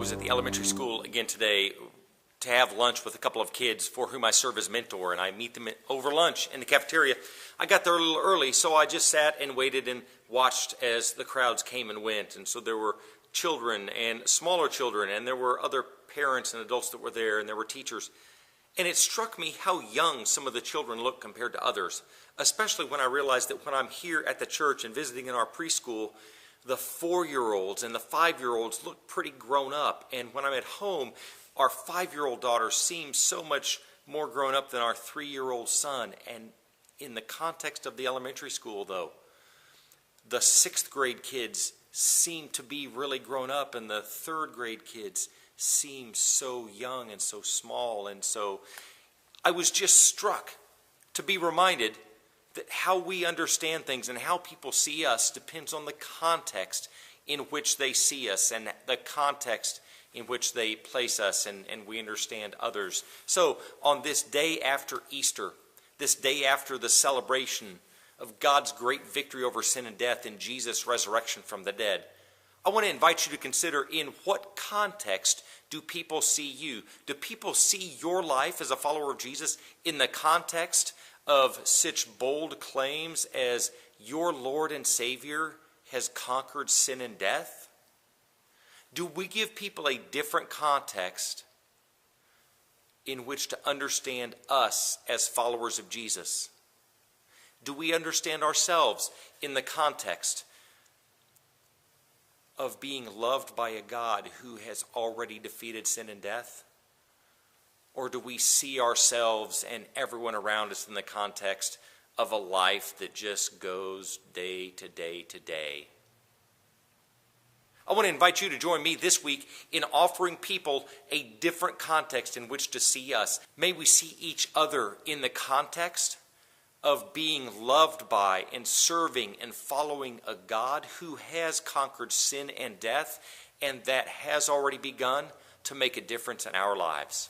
Was at the elementary school again today to have lunch with a couple of kids for whom I serve as mentor, and I meet them over lunch in the cafeteria. I got there a little early, so I just sat and waited and watched as the crowds came and went. And so there were children and smaller children, and there were other parents and adults that were there, and there were teachers. And it struck me how young some of the children look compared to others, especially when I realized that when I'm here at the church and visiting in our preschool, the 4-year-olds and the 5-year-olds look pretty grown up. And when I'm at home, our 5-year-old daughter seems so much more grown up than our 3-year-old son. And in the context of the elementary school, though, the 6th grade kids seem to be really grown up, and the 3rd grade kids seem so young and so small. And so I was just struck to be reminded that how we understand things and how people see us depends on the context in which they see us and the context in which they place us, and we understand others. So on this day after Easter, this day after the celebration of God's great victory over sin and death and Jesus' resurrection from the dead, I want to invite you to consider, in what context do people see you? Do people see your life as a follower of Jesus in the context of such bold claims as your Lord and Savior has conquered sin and death? Do we give people a different context in which to understand us as followers of Jesus? Do we understand ourselves in the context of being loved by a God who has already defeated sin and death? Or do we see ourselves and everyone around us in the context of a life that just goes day to day to day? I want to invite you to join me this week in offering people a different context in which to see us. May we see each other in the context of being loved by and serving and following a God who has conquered sin and death, and that has already begun to make a difference in our lives.